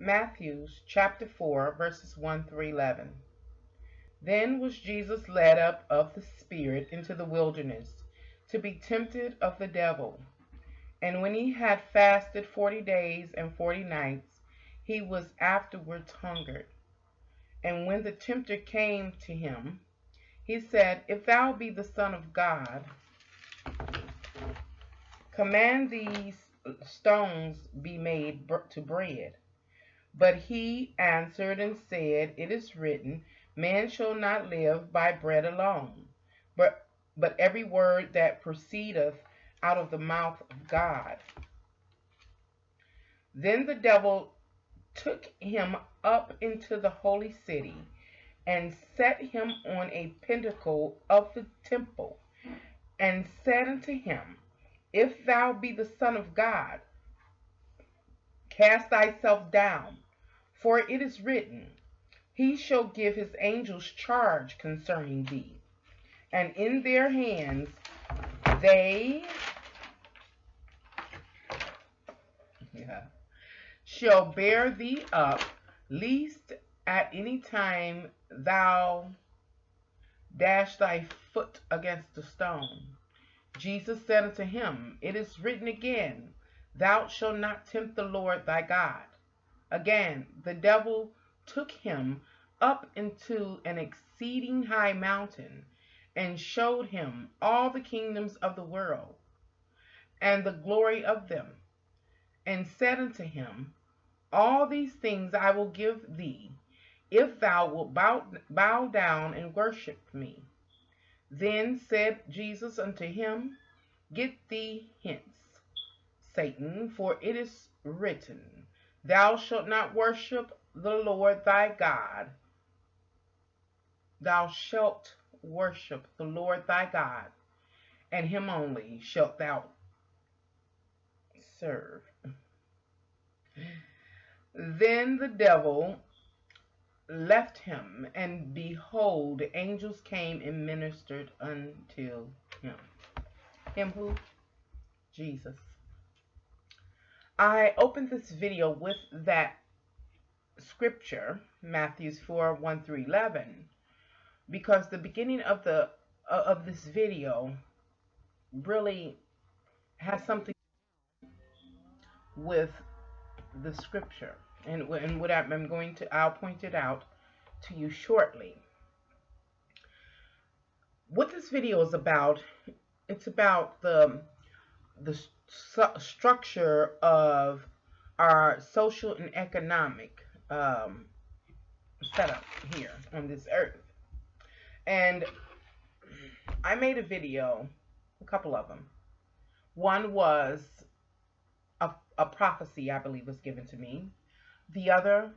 Matthew chapter 4, verses 1 through 11. Then was Jesus led up of the Spirit into the wilderness to be tempted of the devil. And when he had fasted 40 days and 40 nights, he was afterwards hungered. And when the tempter came to him, he said, If thou be the Son of God, command these stones be made to bread. But he answered and said, It is written, Man shall not live by bread alone, but every word that proceedeth out of the mouth of God. Then the devil took him up into the holy city, and set him on a pinnacle of the temple, and said unto him, If thou be the Son of God, cast thyself down, for it is written, He shall give his angels charge concerning thee, and in their hands they shall bear thee up, lest at any time thou dash thy foot against a stone. Jesus said unto him, It is written again, Thou shalt not tempt the Lord thy God. Again, the devil took him up into an exceeding high mountain, and showed him all the kingdoms of the world, and the glory of them, and said unto him, All these things I will give thee, if thou wilt bow down and worship me. Then said Jesus unto him, Get thee hence, Satan, for it is written, Thou shalt not worship the Lord thy God. Thou shalt worship the Lord thy God, and him only shalt thou serve. Then the devil left him, and behold, angels came and ministered unto him. Him who? Jesus. I opened this video with that scripture, Matthew 4, 1 through 11, because the beginning of this video really has something with the scripture, and what I'm going to, I'll point it out to you shortly. What this video is about, it's about the structure of our social and economic setup here on this earth. And I made a video, a couple of them. One was a prophecy, I believe, was given to me. The other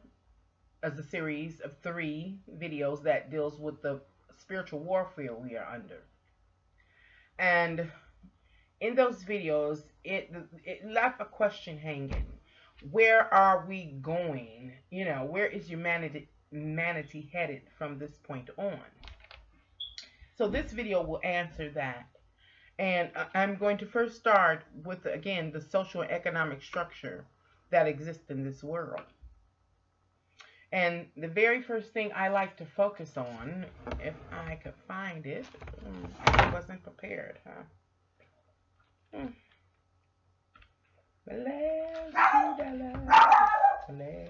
is a series of 3 videos that deals with the spiritual warfare we are under. And in those videos, it left a question hanging. Where are we going? You know, where is humanity headed from this point on? So this video will answer that. And I'm going to first start with, again, the social and economic structure that exists in this world. And the very first thing I like to focus on, if I could find it, I wasn't prepared, huh? Bless $2. Bless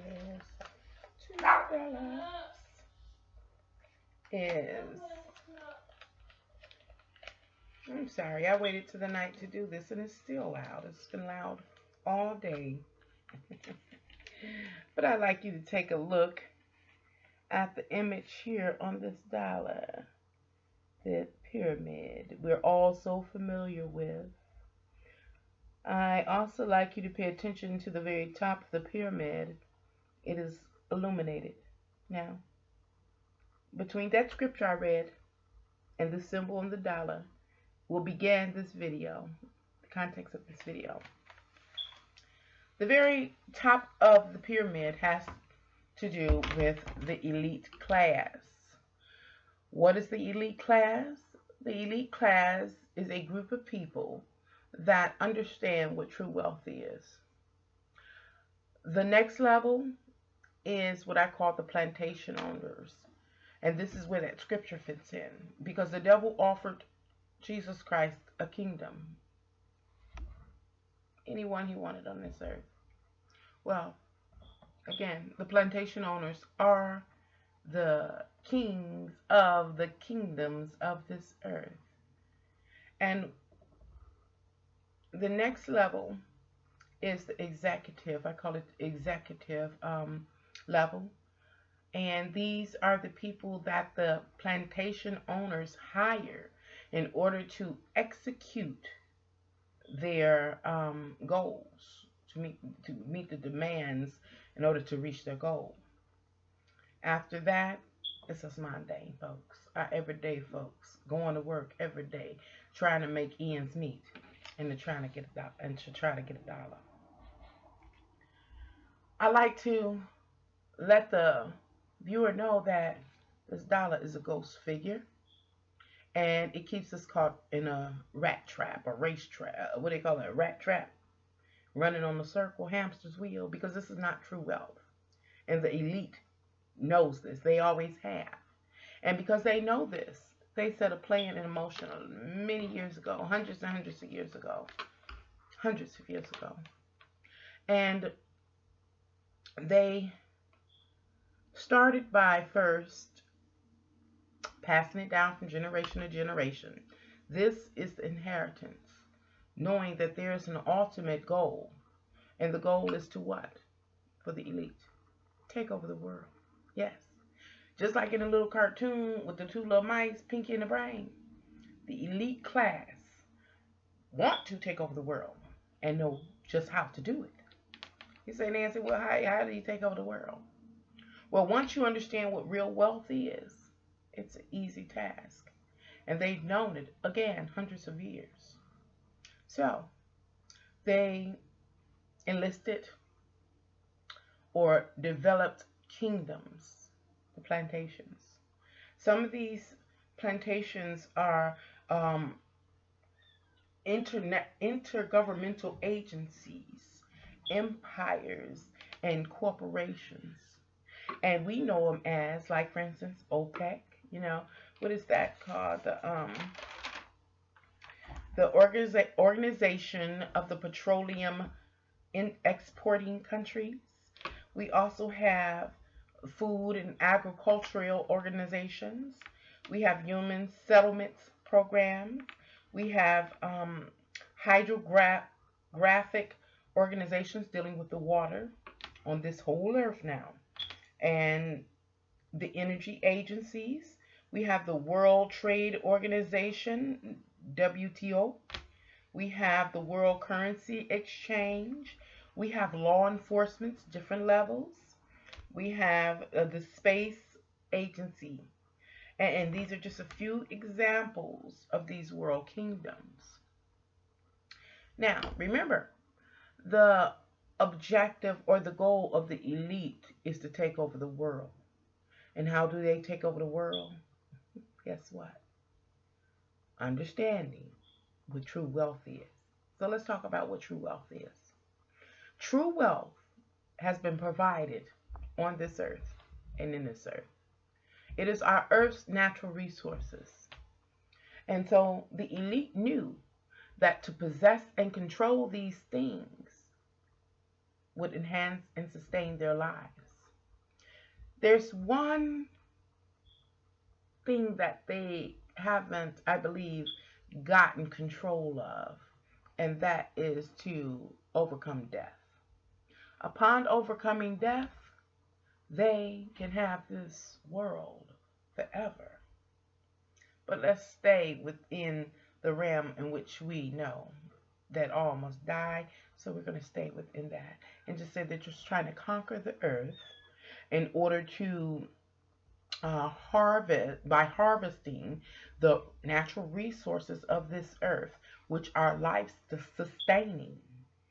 $2 is... I'm sorry, I waited to the night to do this, and it's still loud. It's been loud all day. But I'd like you to take a look at the image here on this dollar. The pyramid we're all so familiar with. I also like you to pay attention to the very top of the pyramid. It is illuminated. Now, between that scripture I read and the symbol on the dollar, will begin this video, the context of this video. The very top of the pyramid has to do with the elite class. What is the elite class? The elite class is a group of people that understand what true wealth is. The next level is what I call the plantation owners. And this is where that scripture fits in. Because the devil offered Jesus Christ a kingdom. Anyone he wanted on this earth. Well, again, the plantation owners are the kings of the kingdoms of this earth. And the next level is the executive. I call it executive level. And these are the people that the plantation owners hire in order to execute their goals, to meet the demands in order to reach their goal. After that, it's us mundane folks, our everyday folks, going to work every day, trying to make ends meet, and to try to get a dollar. I like to let the viewer know that this dollar is a ghost figure, and it keeps us caught in a rat trap, a race trap, what do they call it, a rat trap, running on the circle, hamster's wheel, because this is not true wealth. And the elite knows this. They always have. And because they know this, they set a plan in motion many years ago, hundreds and hundreds of years ago. Hundreds of years ago. And they started by first passing it down from generation to generation. This is the inheritance, knowing that there is an ultimate goal. And the goal is to what? For the elite. Take over the world. Yes. Just like in a little cartoon with the two little mice, Pinky and the Brain. The elite class want to take over the world and know just how to do it. You say, Nancy, well, how do you take over the world? Well, once you understand what real wealth is, it's an easy task. And they've known it, again, hundreds of years. So, they enlisted or developed kingdoms, the plantations. Some of these plantations are intergovernmental agencies, empires, and corporations. And we know them as, like, for instance, OPEC. You know, what is that called? The Organization of the Petroleum Exporting Countries. We also have food and agricultural organizations. We have human settlements programs. We have hydrographic organizations dealing with the water on this whole earth now. And the energy agencies. We have the World Trade Organization, WTO. We have the World Currency Exchange. We have law enforcement, different levels. We have the Space Agency. And these are just a few examples of these world kingdoms. Now, remember, the objective or the goal of the elite is to take over the world. And how do they take over the world? Guess what? Understanding what true wealth is. So let's talk about what true wealth is. True wealth has been provided on this earth and in this earth. It is our earth's natural resources. And so the elite knew that to possess and control these things would enhance and sustain their lives. There's one thing that they haven't, I believe, gotten control of, and that is to overcome death. Upon overcoming death, they can have this world forever. But let's stay within the realm in which we know that all must die, so we're going to stay within that and just say they're just trying to conquer the earth in order to harvesting the natural resources of this earth, which are life sustaining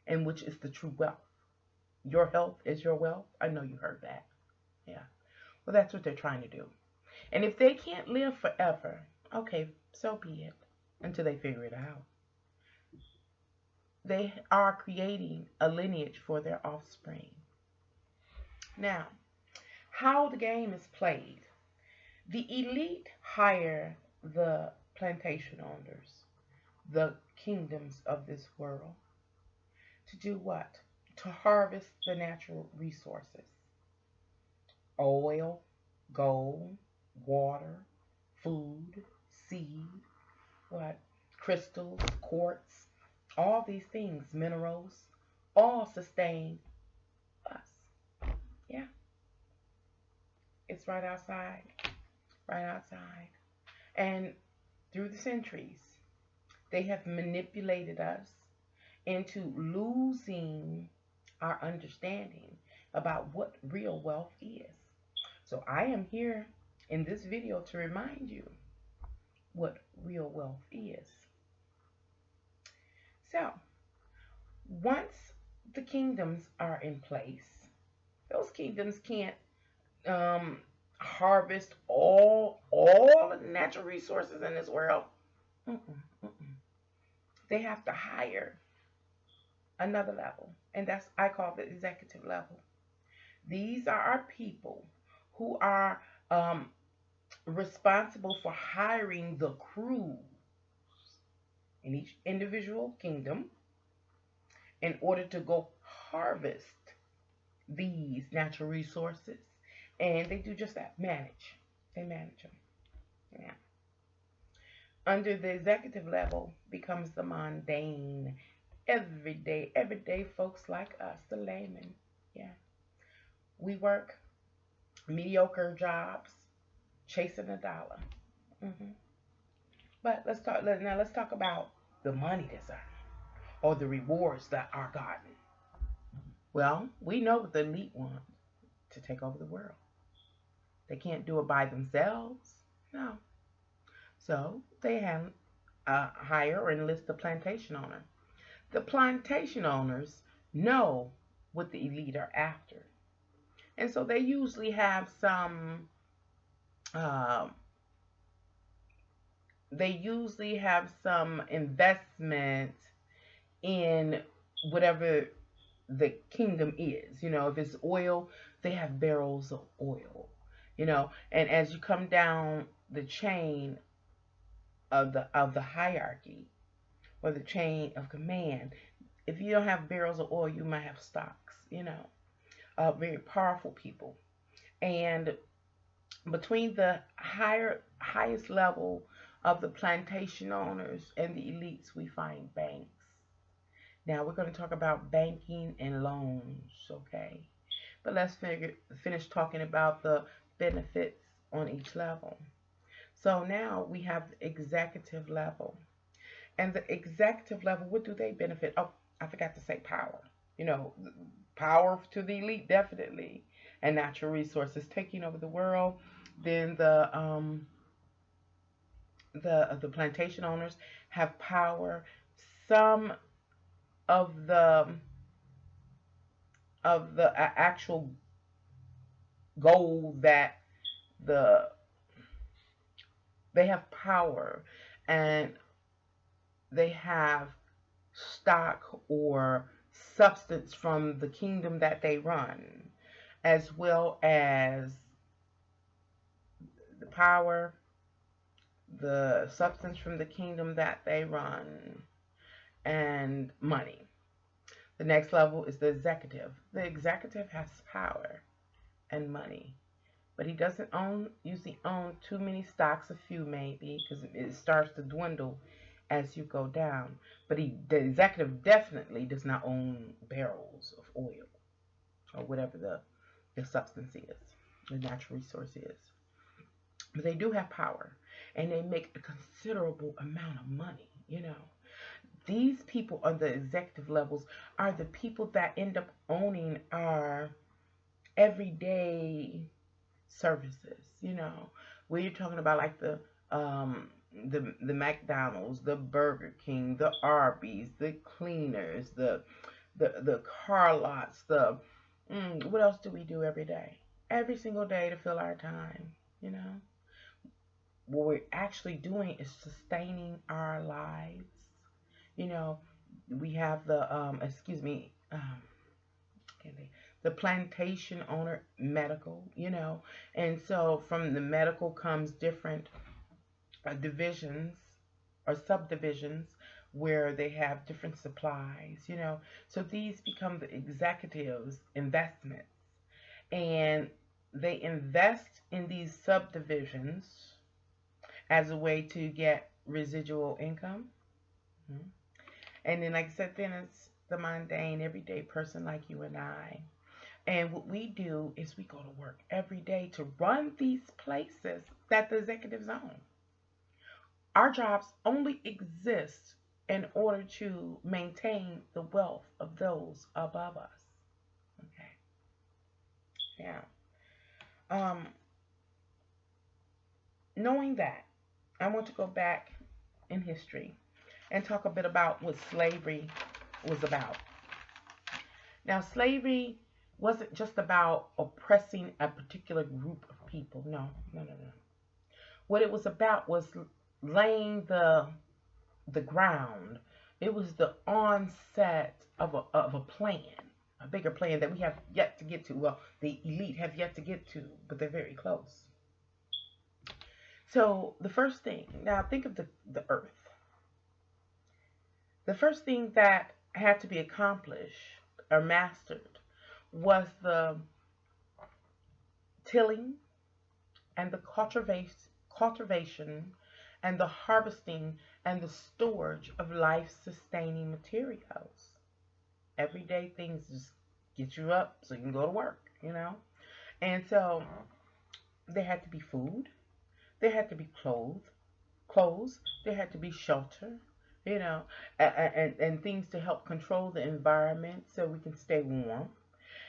and which is the true wealth. Your health is your wealth. I know you heard that. Yeah. Well, that's what they're trying to do. And if they can't live forever, okay, so be it, until they figure it out. They are creating a lineage for their offspring. Now, How the game is played. The elite hire the plantation owners, the kingdoms of this world, to do what? To harvest the natural resources: oil, gold, water, food, seed, what? Crystals, quartz, all these things, minerals, all sustain us. Yeah, it's right outside, right outside. And through the centuries, they have manipulated us into losing our understanding about what real wealth is. So I am here in this video to remind you what real wealth is. So once the kingdoms are in place, those kingdoms can't um, harvest all of the natural resources in this world. Mm-mm, mm-mm. They have to hire another level, and that's I call the executive level. These are our people who are um, responsible for hiring the crews in each individual kingdom in order to go harvest these natural resources. And they do just that, manage. They manage them. Yeah. Under the executive level becomes the mundane, everyday folks like us, the laymen. Yeah. We work mediocre jobs, chasing a dollar. Hmm. But let's talk about the money that's earned or the rewards that are gotten. Well, we know what the elite want: to take over the world. They can't do it by themselves. No. So they have hire or enlist the plantation owner. The plantation owners know what the elite are after. And so uh, they usually have some investment in whatever the kingdom is. If it's oil, they have barrels of oil. And as you come down the chain of the hierarchy or the chain of command, if you don't have barrels of oil, you might have stocks. Very powerful people. And between the highest level of the plantation owners and the elites, we find banks. Now we're going to talk about banking and loans, okay? But let's finish talking about the benefits on each level. So now we have the executive level. And the executive level, what do they benefit? Oh, I forgot to say power. Power to the elite, definitely. And natural resources taking over the world. Then the plantation owners have power. Some of the actual gold that the they have power, and they have stock or substance from the kingdom that they run, as well as the power, the substance from the kingdom that they run, and money. The next level is the executive. The executive has power and money, but he doesn't usually own too many stocks, a few maybe, because it starts to dwindle as you go down. But the executive definitely does not own barrels of oil or whatever the substance is, the natural resource is. But they do have power, and they make a considerable amount of money. These people on the executive levels are the people that end up owning our everyday services. Where you're talking about like the McDonald's, the Burger King, the Arby's, the cleaners, the car lots, what else do we do every day? Every single day to fill our time. What we're actually doing is sustaining our lives. We have the The plantation owner, medical, And so from the medical comes different divisions or subdivisions where they have different supplies. So these become the executives' investments. And they invest in these subdivisions as a way to get residual income. Mhm. And then, like I said, then it's the mundane, everyday person like you and I. And what we do is we go to work every day to run these places that the executives own. Our jobs only exist in order to maintain the wealth of those above us. Okay. Now, um, knowing that, I want to go back in history and talk a bit about what slavery was about. Now, slavery wasn't just about oppressing a particular group of people. No, no, no, no. What it was about was laying the ground. It was the onset of a plan, a bigger plan that we have yet to get to. Well, the elite have yet to get to, but they're very close. So the first thing, now think of the earth. The first thing that had to be accomplished or mastered was the tilling and the cultivation and the harvesting and the storage of life-sustaining materials. Everyday things just get you up so you can go to work. And so there had to be food, there had to be clothes, there had to be shelter, and things to help control the environment so we can stay warm.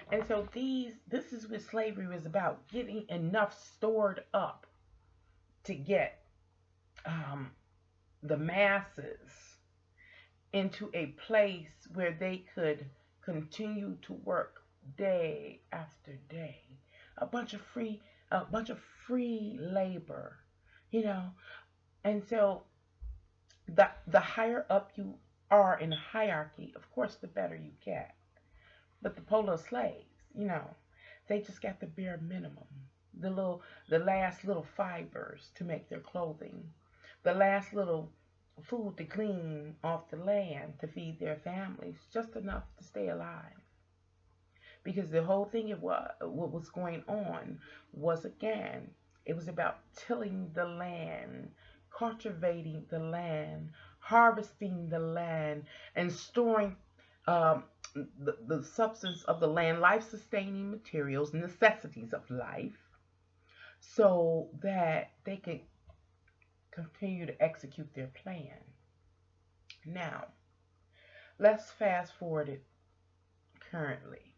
And so this is what slavery was about, getting enough stored up to get the masses into a place where they could continue to work day after day. A bunch of free labor, you know. And so the higher up you are in a hierarchy, of course, the better you get. But the polo slaves, they just got the bare minimum. The last little fibers to make their clothing, the last little food to glean off the land to feed their families, just enough to stay alive. Because the whole thing what was going on was, again, it was about tilling the land, cultivating the land, harvesting the land, and storing the substance of the land, life-sustaining materials, necessities of life, so that they could continue to execute their plan. Now, let's fast forward it currently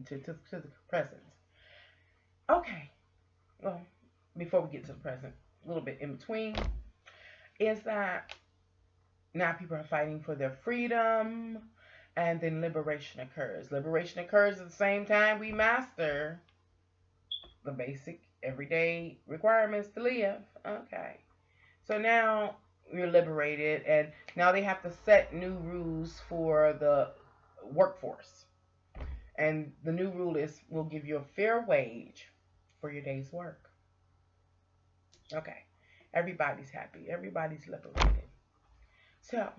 to the present. Okay, well, before we get to the present, a little bit in between, is that now people are fighting for their freedom, and then liberation occurs. Liberation occurs at the same time we master the basic everyday requirements to live. Okay. So now we're liberated, and now they have to set new rules for the workforce. And the new rule is we'll give you a fair wage for your day's work. Okay. Everybody's happy. Everybody's liberated. So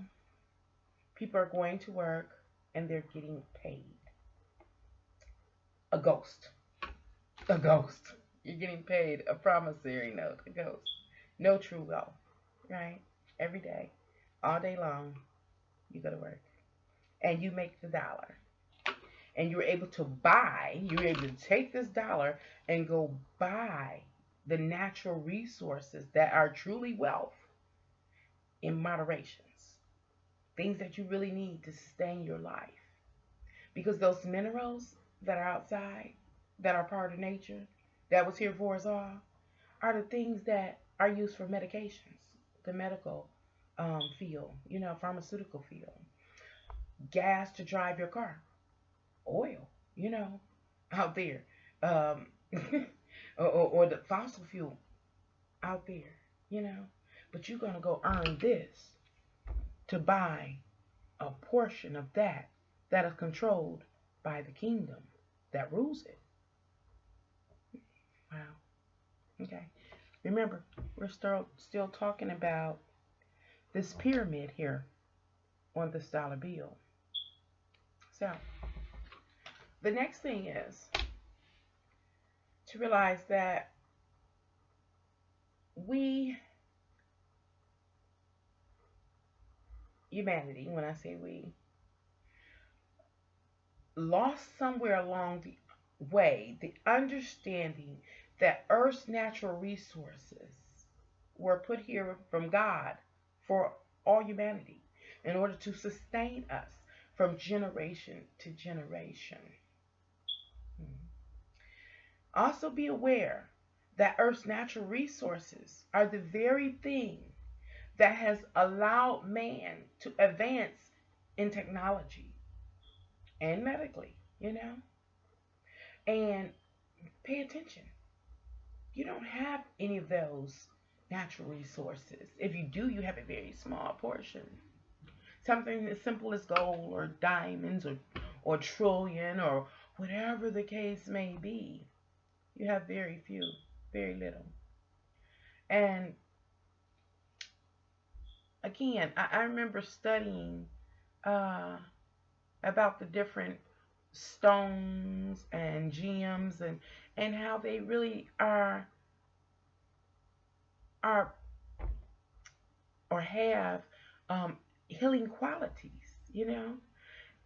people are going to work and they're getting paid. A ghost. A ghost. You're getting paid a promissory note. A ghost. No true wealth. Right? Every day. All day long. You go to work. And you make the dollar. And you're able to take this dollar and go buy the natural resources that are truly wealth in moderations. Things that you really need to sustain your life. Because those minerals that are outside, that are part of nature, that was here for us all, are the things that are used for medications, the medical field, pharmaceutical field. Gas to drive your car. Oil, out there. Or the fossil fuel out there. But you're going to go earn this to buy a portion of that is controlled by the kingdom. that rules it. Wow. Okay. Remember, we're still talking about this pyramid here on this dollar bill. So, the next thing is to realize that we, humanity, when I say we, lost somewhere along the way the understanding that Earth's natural resources were put here from God for all humanity in order to sustain us from generation to generation. Also, be aware that Earth's natural resources are the very thing that has allowed man to advance in technology and medically, And pay attention. You don't have any of those natural resources. If you do, you have a very small portion. Something as simple as gold or diamonds or trillion or whatever the case may be. You have very few, very little. And again, I remember studying about the different stones and gems and how they really are or have healing qualities.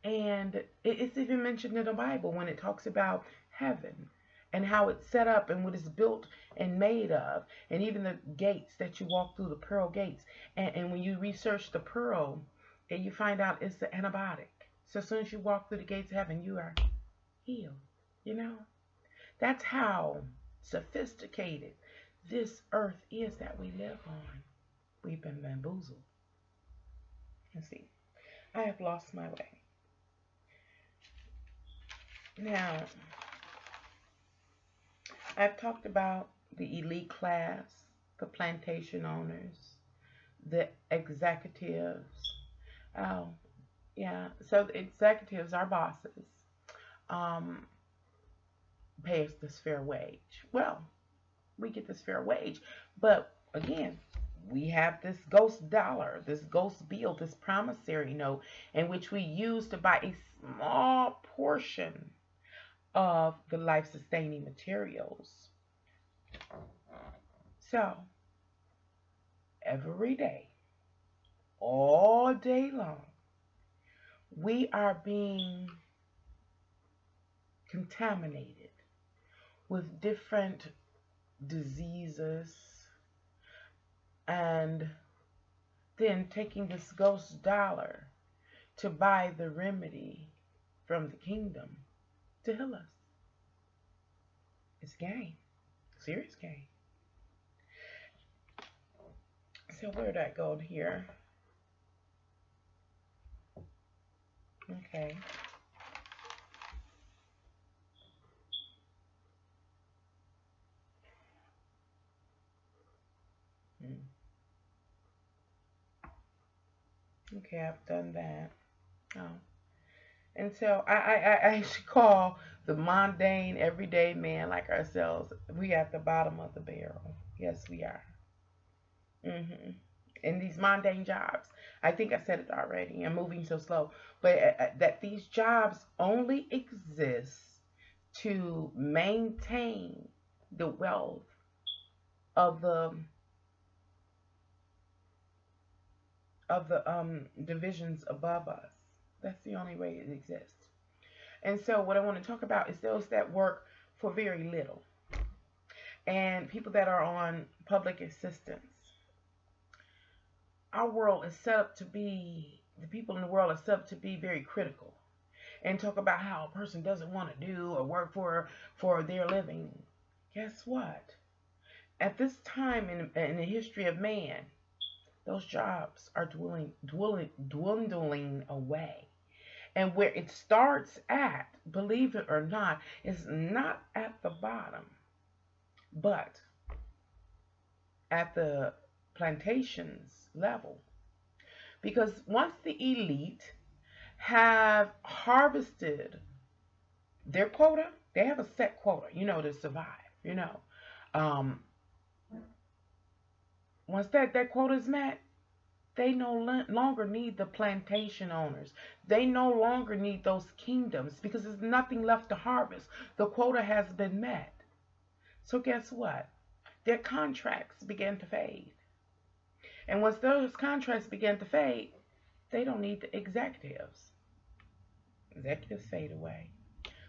And it's even mentioned in the Bible when it talks about heaven and how it's set up and what it's built and made of, and even the gates that you walk through, the pearl gates. And when you research the pearl, and you find out it's the antibiotic. So as soon as you walk through the gates of heaven, you are healed. That's how sophisticated this earth is that we live on. We've been bamboozled. Let's see. I have lost my way. Now, I've talked about the elite class, the plantation owners, the executives. Oh, yeah. So the executives, our bosses, pay us this fair wage. Well, we get this fair wage, but again, we have this ghost dollar, this ghost bill, this promissory note, in which we use to buy a small portion of the life-sustaining materials. So, every day, all day long, we are being contaminated with different diseases, and then taking this ghost dollar to buy the remedy from the kingdom to heal us. It's game. Serious game. So where did I go here? Okay. Okay, I've done that. Oh. And so I actually call the mundane, everyday man like ourselves, we at the bottom of the barrel. Yes, we are. In these mundane jobs. I think I said it already. I'm moving so slow. But that these jobs only exist to maintain the wealth of the divisions above us. That's the only way it exists. And so what I want to talk about is those that work for very little and people that are on public assistance. Our world is set up to be, the people in the world are set up to be very critical and talk about how a person doesn't want to do or work for their living. Guess what? At this time in the history of man, those jobs are dwindling away. And where it starts at, believe it or not, is not at the bottom, but at the plantations level. Because once the elite have harvested their quota, they have a set quota, to survive, Um, once that quota is met, they no longer need the plantation owners. They no longer need those kingdoms because there's nothing left to harvest. The quota has been met. So guess what? Their contracts began to fade. And once those contracts began to fade, they don't need the executives. Executives fade away.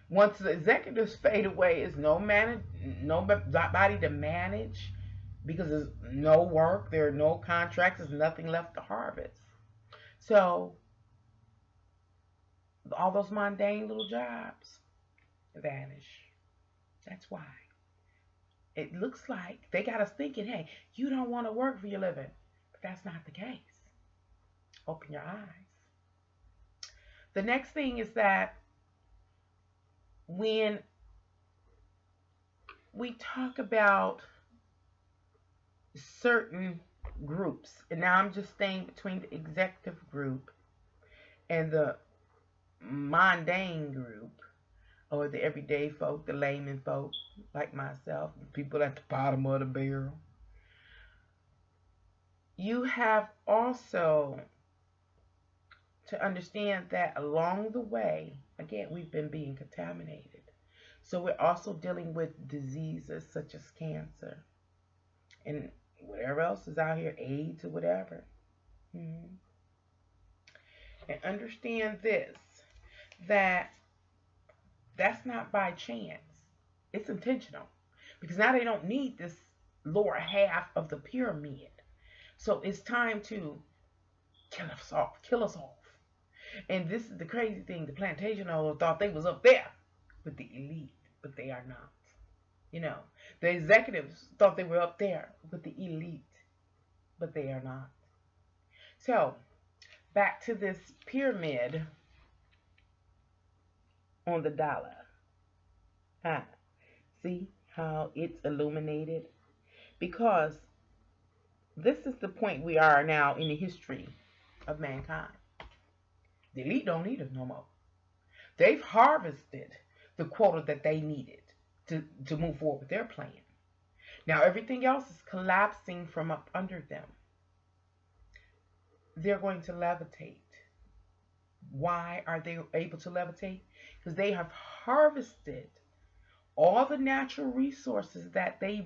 Once the executives fade away, it's nobody to manage because there's no work, there are no contracts, there's nothing left to harvest. So all those mundane little jobs vanish. That's why. It looks like they got us thinking, hey, you don't want to work for your living. But that's not the case. Open your eyes. The next thing is that when we talk about certain groups, and now I'm just staying between the executive group and the mundane group, or the everyday folk, the layman folk like myself, the people at the bottom of the barrel. You have also to understand that along the way, again, we've been being contaminated. So we're also dealing with diseases such as cancer and whatever else is out here, AIDS or whatever. Mm-hmm. And understand this, that that's not by chance. It's intentional. Because now they don't need this lower half of the pyramid. So it's time to kill us off. Kill us off. And this is the crazy thing. The plantation owners thought they was up there with the elite, but they are not. The executives thought they were up there with the elite, but they are not. So, back to this pyramid on the dollar. See how it's illuminated? Because this is the point we are now in the history of mankind. The elite don't need us no more. They've harvested the quota that they needed to move forward with their plan. Now everything else is collapsing from up under them. They're going to levitate. Why are they able to levitate? Because they have harvested all the natural resources that they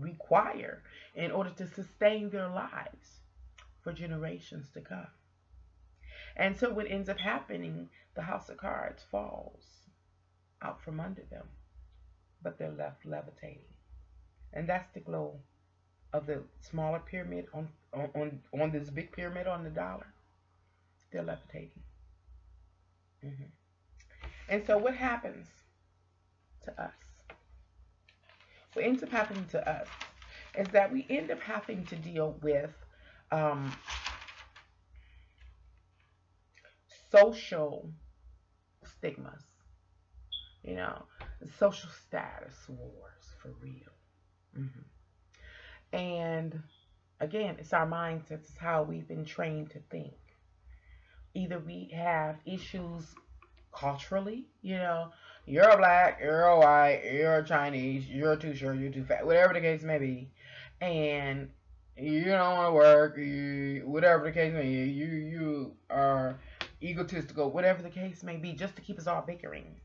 require in order to sustain their lives for generations to come. And so what ends up happening, the house of cards falls out from under them, but they're left levitating. And that's the glow of the smaller pyramid on this big pyramid on the dollar. They're levitating. Mm-hmm. And so what happens to us? What ends up happening to us is that we end up having to deal with social stigmas, social status wars for real. Mm-hmm. And again, it's our mindsets, it's how we've been trained to think. Either we have issues culturally, you're a black, you're a white, you're a Chinese, you're too short, you're too fat, whatever the case may be, and you don't want to work, whatever the case may be, you are egotistical, whatever the case may be, just to keep us all bickering.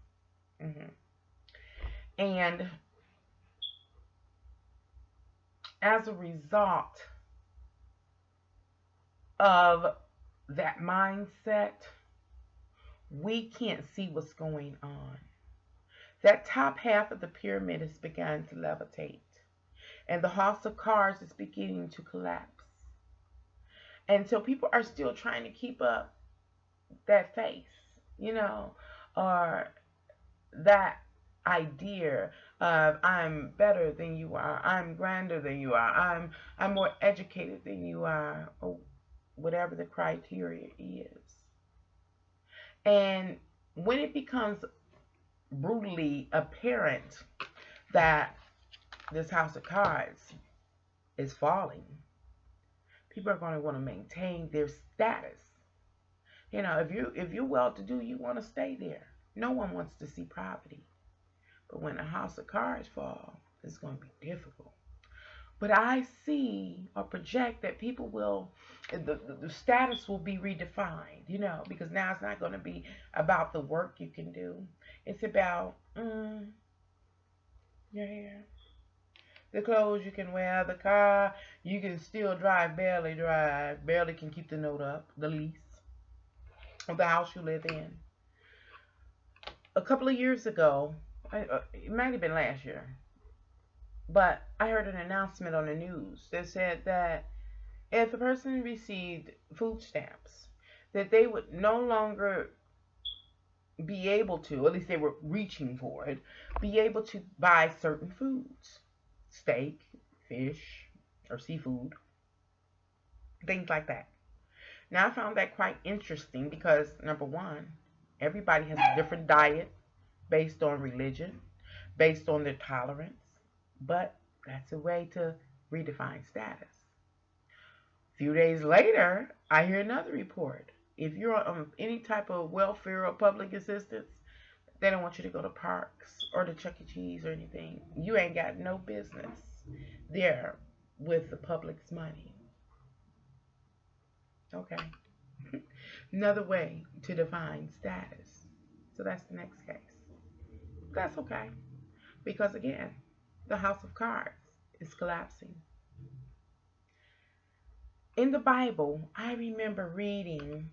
Mm-hmm. And as a result of that mindset, we can't see what's going on. That top half of the pyramid has begun to levitate, and the house of cards is beginning to collapse. And so people are still trying to keep up that face, or that idea of I'm better than you are, I'm grander than you are, I'm more educated than you are, or whatever the criteria is. And when it becomes brutally apparent that this house of cards is falling, people are going to want to maintain their status. If you're well to do, you want to stay there. No one wants to see poverty. But when a house of cards fall, it's going to be difficult. But I see or project that people will, the status will be redefined, because now it's not going to be about the work you can do. It's about your hair, the clothes you can wear, the car you can still drive, barely can keep the note up, the lease of the house you live in. A couple of years ago, it might have been last year, but I heard an announcement on the news that said that if a person received food stamps, that they would no longer be able to, at least they were reaching for it, be able to buy certain foods, steak, fish, or seafood, things like that. Now, I found that quite interesting because, number one, everybody has a different diet based on religion, based on their tolerance, but that's a way to redefine status. A few days later, I hear another report. If you're on any type of welfare or public assistance, they don't want you to go to parks or to Chuck E. Cheese or anything. You ain't got no business there with the public's money. Okay. Another way to define status. So that's the next case. That's okay. Because again, the house of cards is collapsing. In the Bible, I remember reading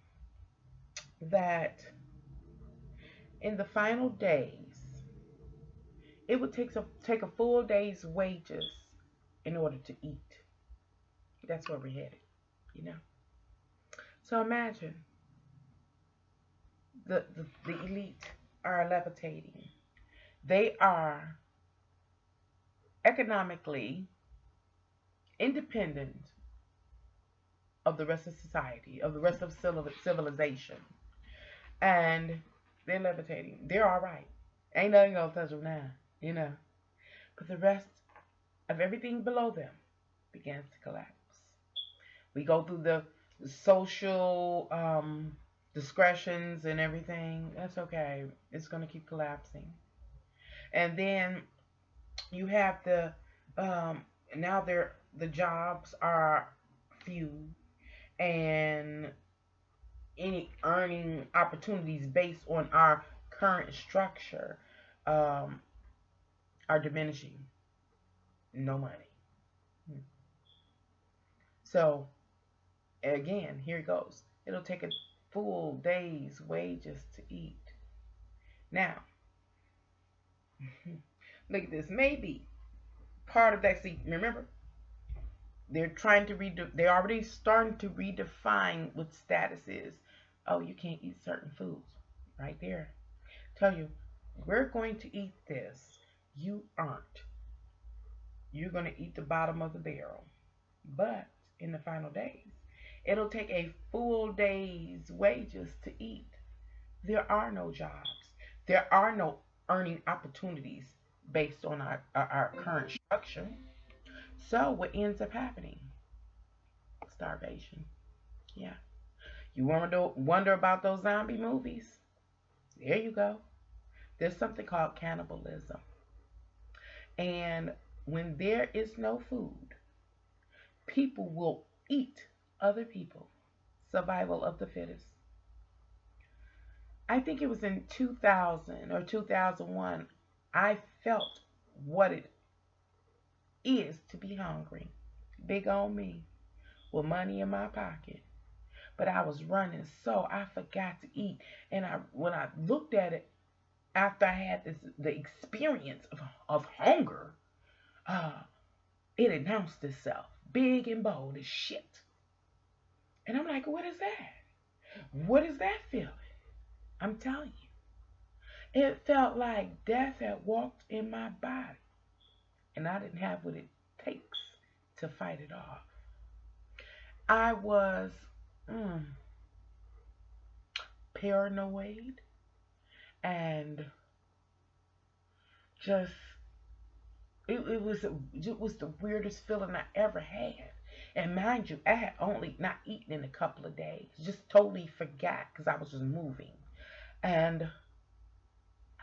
that in the final days, it would take a full day's wages in order to eat. That's where we're headed. So imagine the elite are levitating. They are economically independent of the rest of society, of the rest of civilization. And they're levitating. They're all right. Ain't nothing gonna touch them now. But the rest of everything below them begins to collapse. We go through the social discretions and everything. That's okay. It's gonna keep collapsing. And then you have now the jobs are few, and any earning opportunities based on our current structure are diminishing. No money. So again, here it goes. It'll take a full day's wages to eat. Now, look at this. Maybe part of that. See, remember, they're already starting to redefine what status is. Oh, you can't eat certain foods. Right there. Tell you, we're going to eat this. You aren't. You're going to eat the bottom of the barrel. But in the final days, it'll take a full day's wages to eat. There are no jobs. There are no earning opportunities based on our current structure. So what ends up happening? Starvation. Yeah. You wonder about those zombie movies? There you go. There's something called cannibalism. And when there is no food, people will eat other people. Survival of the fittest. I think it was in 2000 or 2001, I felt what it is to be hungry. Big on me, with money in my pocket. But I was running, so I forgot to eat. And when I looked at it after I had the experience of hunger, it announced itself big and bold as shit. And I'm like, what is that? What is that feeling? I'm telling you, it felt like death had walked in my body, and I didn't have what it takes to fight it off. I was paranoid and just it was the weirdest feeling I ever had. And mind you, I had only not eaten in a couple of days, just totally forgot because I was just moving. And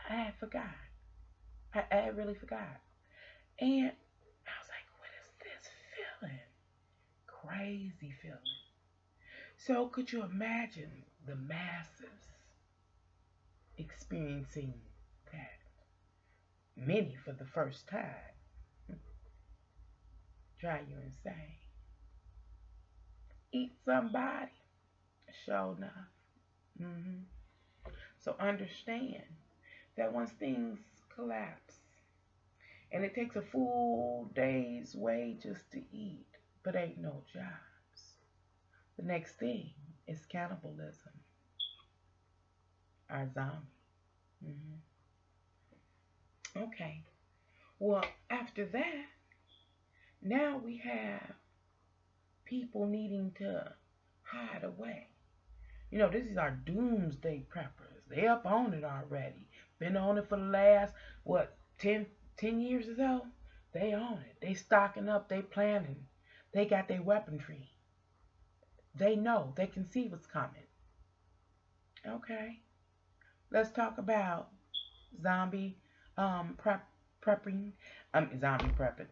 I had forgot. I really forgot. And I was like, what is this feeling? Crazy feeling. So could you imagine the masses experiencing that? Many for the first time. Drive you insane. Eat somebody. Sure enough. hmm So understand that once things collapse, and it takes a full day's wages to eat, but ain't no jobs. The next thing is cannibalism, our zombie. hmm Okay. Well, after that, now we have people needing to hide away. You know, this is our doomsday preppers. They up on it already. Been on it for the last, what, 10 years or so? They on it. They stocking up. They planning. They got their weaponry. They know. They can see what's coming. Okay. Let's talk about zombie prepping. Zombie prepping.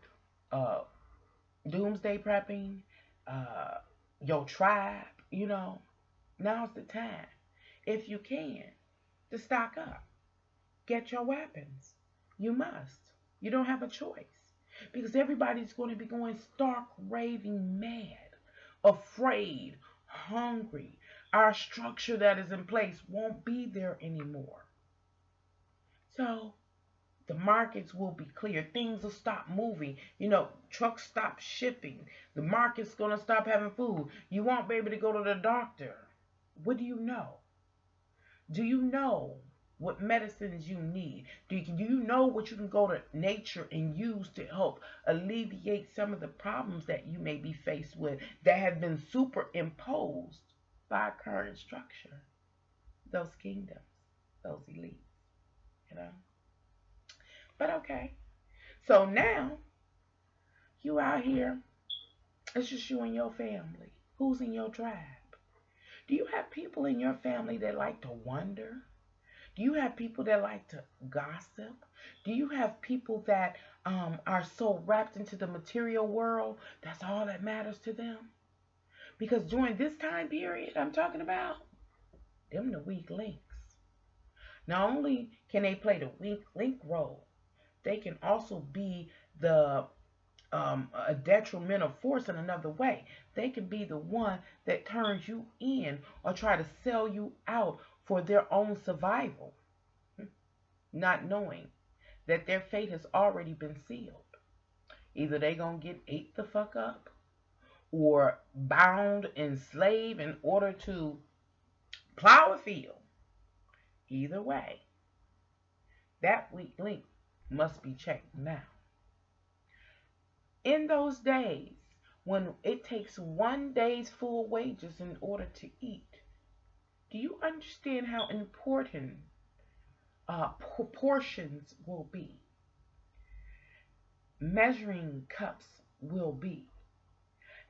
Uh, doomsday prepping. Uh, your tribe. You know, now's the time, if you can, to stock up. Get your weapons. You must. You don't have a choice. Because everybody's going to be going stark raving mad, afraid, hungry. Our structure that is in place won't be there anymore. So the markets will be clear. Things will stop moving. You know, trucks stop shipping. The market's going to stop having food. You won't be able to go to the doctor. What do you know? Do you know what medicines you need? Do you know what you can go to nature and use to help alleviate some of the problems that you may be faced with that have been superimposed by our current structure? Those kingdoms, those elites, you know? But okay. So now you out here, it's just you and your family. Who's in your tribe? Do you have people in your family that like to wonder? Do you have people that like to gossip? Do you have people that are so wrapped into the material world that's all that matters to them? Because during this time period I'm talking about, them the weak links. Not only can they play the weak link role, they can also be the a detrimental force in another way. They can be the one that turns you in or try to sell you out for their own survival, not knowing that their fate has already been sealed. Either they gonna get ate the fuck up or bound, enslaved in order to plow a field. Either way, that weak link must be checked now. In those days, when it takes one day's full wages in order to eat, do you understand how important proportions will be? Measuring cups will be.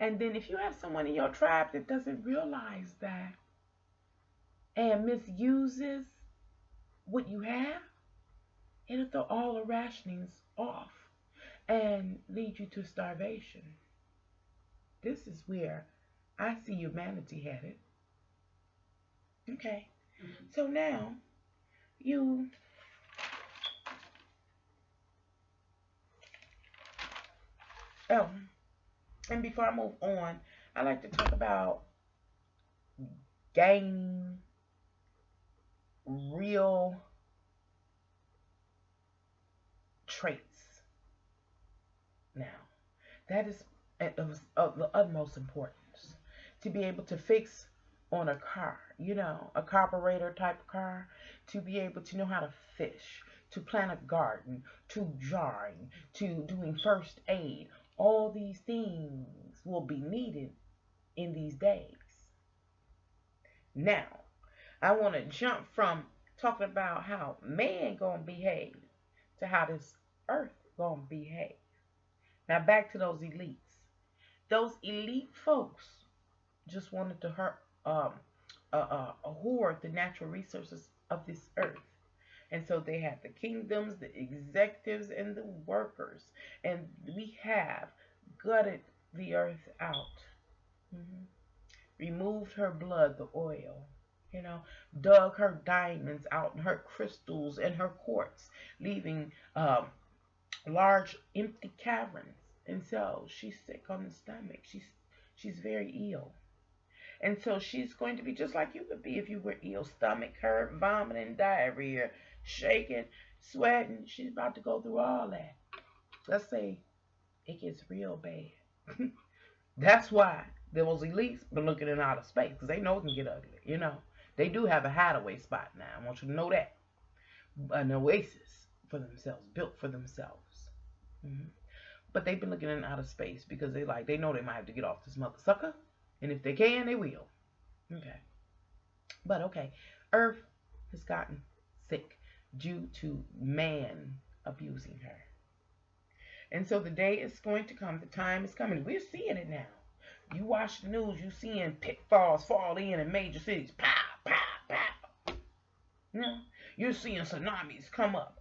And then if you have someone in your tribe that doesn't realize that and misuses what you have, it'll throw all the rationings off and lead you to starvation. This is where I see humanity headed. Okay. So now you oh and before I move on, I like to talk about gaining real traits now. That is of the utmost importance to be able to fix on a car, you know, a carburetor type of car, to be able to know how to fish, to plant a garden, to jarring, to doing first aid. All these things will be needed in these days. Now, I want to jump from talking about how man gonna behave to how this earth gonna behave. Now back to those elites. Those elite folks just wanted to hoard the natural resources of this earth. And so they have the kingdoms, the executives, and the workers. And we have gutted the earth out, hmm removed her blood, the oil, you know, dug her diamonds out and her crystals and her quartz, leaving large empty caverns. And so she's sick on the stomach. She's very ill. And so she's going to be just like you would be if you were ill. Stomach hurt, vomiting, diarrhea, shaking, sweating. She's about to go through all that. Let's say it gets real bad. That's why those elites been looking in outer space because they know it can get ugly. You know, they do have a hideaway spot now. I want you to know that. An oasis for themselves, built for themselves. hmm But they've been looking in outer space because they know they might have to get off this mother sucker, and if they can, they will. Okay, but okay, Earth has gotten sick due to man abusing her, and so the day is going to come. The time is coming. We're seeing it now. You watch the news, you seeing pitfalls fall in major cities. Pow, pow, pow. You know, you're seeing tsunamis come up.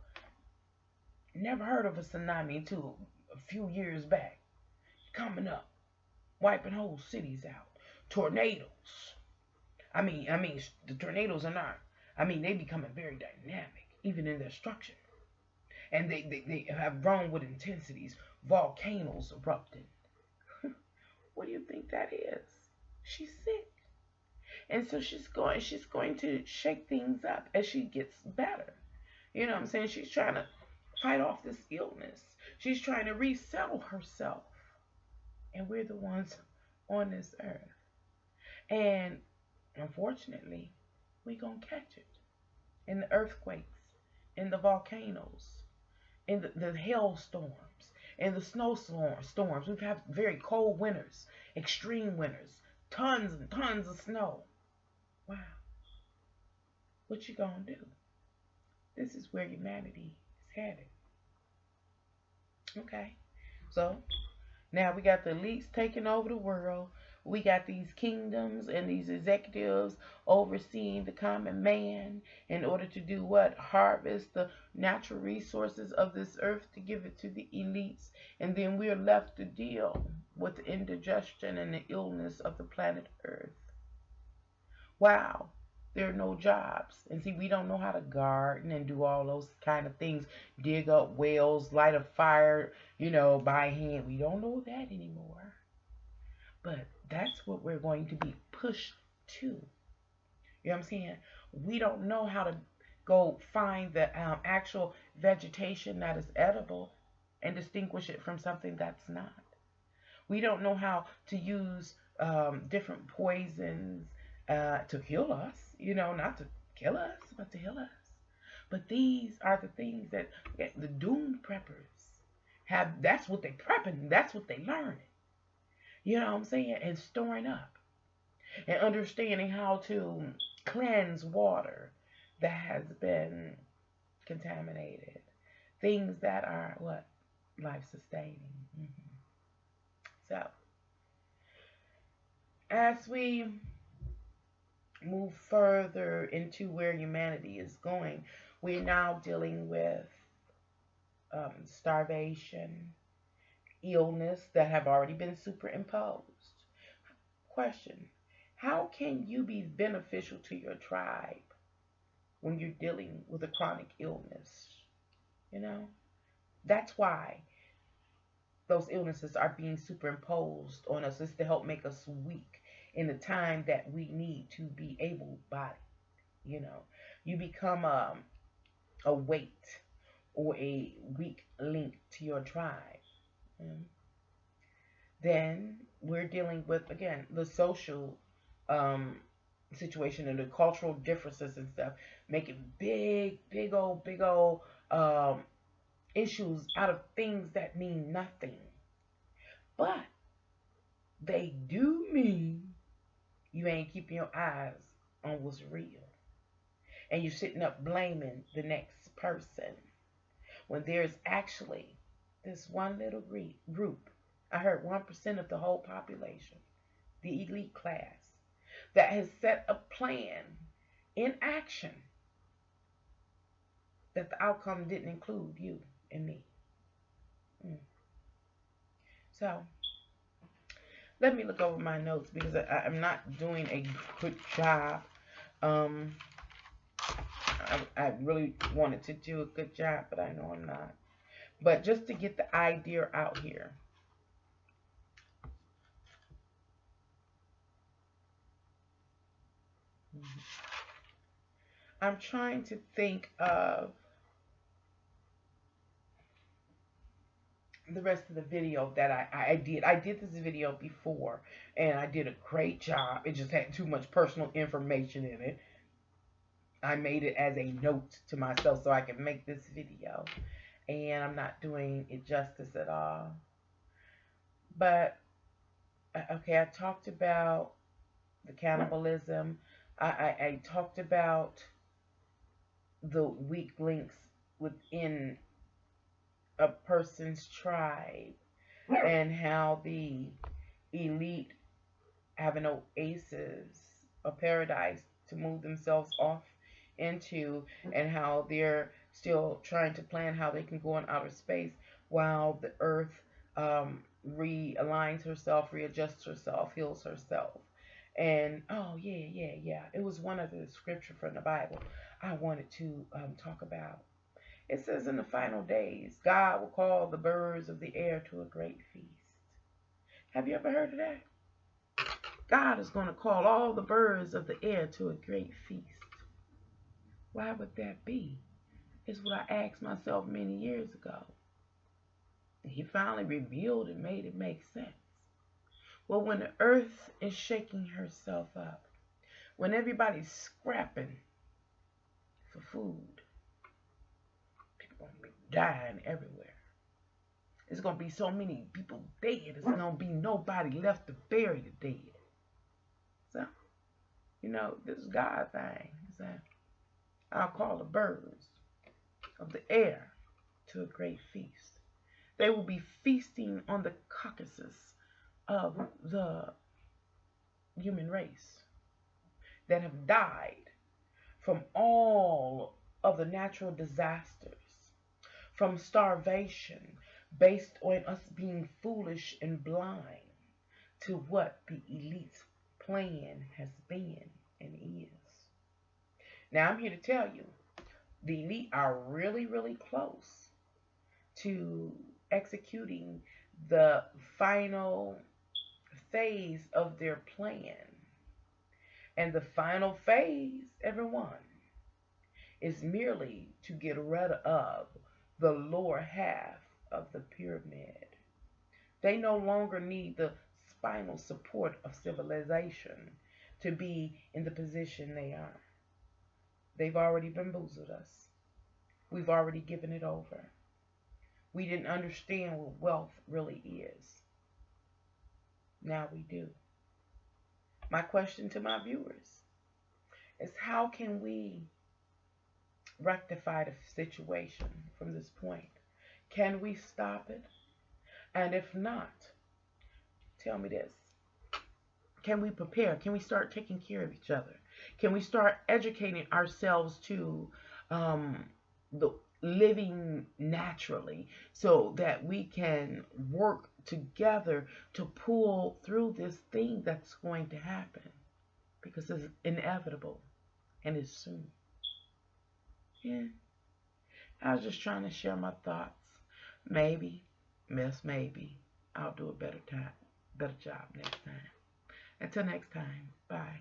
Never heard of a tsunami until a few years back. Coming up, wiping whole cities out. Tornadoes. I mean, the tornadoes are not. I mean, they becoming very dynamic, even in their structure, and they have grown with intensities. Volcanoes erupting. What do you think that is? She's sick, and so she's going to shake things up as she gets better. You know what I'm saying? She's trying to fight off this illness. She's trying to resettle herself, and we're the ones on this earth. And unfortunately, we gonna catch it in the earthquakes, in the volcanoes, in the hailstorms, in the snowstorms. We've had very cold winters, extreme winters, tons and tons of snow. Wow, what you gonna do? This is where humanity is headed. Okay, so now we got the elites taking over the world. We got these kingdoms and these executives overseeing the common man in order to do what? Harvest the natural resources of this earth to give it to the elites. And then we're left to deal with the indigestion and the illness of the planet Earth. Wow, there are no jobs. And see, we don't know how to garden and do all those kind of things. Dig up wells, light a fire, by hand. We don't know that anymore. But that's what we're going to be pushed to. You know what I'm saying? We don't know how to go find the actual vegetation that is edible and distinguish it from something that's not. We don't know how to use different poisons to heal us, not to kill us, but to heal us. But these are the things that the doomed preppers have. That's what they prepping. That's what they learning. You know what I'm saying? And storing up and understanding how to cleanse water that has been contaminated. Things that are what? Life sustaining. So, as we move further into where humanity is going, we're now dealing with starvation, illness that have already been superimposed. Question: how can you be beneficial to your tribe when you're dealing with a chronic illness? You know, that's why those illnesses are being superimposed on us. Is to help make us weak in the time that we need to be able-bodied. You become a weight or a weak link to your tribe. Mm. Then we're dealing with, again, the social situation and the cultural differences and stuff, making big old issues out of things that mean nothing. But they do mean you ain't keeping your eyes on what's real. And you're sitting up blaming the next person when there's actually this one little group. I heard 1% of the whole population, the elite class, that has set a plan in action that the outcome didn't include you and me. Mm. So let me look over my notes because I'm not doing a good job. Um, I really wanted to do a good job, but I know I'm not. But just to get the idea out here. I'm trying to think of the rest of the video that I did. I did this video before and I did a great job. It just had too much personal information in it. I made it as a note to myself so I can make this video. And I'm not doing it justice at all. But, okay, I talked about the cannibalism. I talked about the weak links within a person's tribe and how the elite have an oasis, a paradise to move themselves off into, and how they're still trying to plan how they can go in outer space while the earth realigns herself, readjusts herself, heals herself. And oh yeah, it was one of the scripture from the Bible I wanted to talk about. It says in the final days, God will call the birds of the air to a great feast. Have you ever heard of that? God is going to call all the birds of the air to a great feast. Why would that be? Is what I asked myself many years ago. He finally revealed and made it make sense. Well, when the earth is shaking herself up, when everybody's scrapping for food, people gonna be dying everywhere. There's gonna be so many people dead. There's gonna be nobody left to bury the dead. So, this is God's thing. He said, I'll call the birds of the air to a great feast. They will be feasting on the carcasses of the human race that have died from all of the natural disasters, from starvation based on us being foolish and blind to what the elite's plan has been and is. Now I'm here to tell you, the elite are really, really close to executing the final phase of their plan. And the final phase, everyone, is merely to get rid of the lower half of the pyramid. They no longer need the spinal support of civilization to be in the position they are. They've already bamboozled us. We've already given it over. We didn't understand what wealth really is. Now we do. My question to my viewers is, how can we rectify the situation from this point? Can we stop it? And if not, tell me this. Can we prepare? Can we start taking care of each other? Can we start educating ourselves to the living naturally so that we can work together to pull through this thing that's going to happen? Because it's inevitable and it's soon. Yeah. I was just trying to share my thoughts. Maybe, maybe, I'll do a better job next time. Until next time, bye.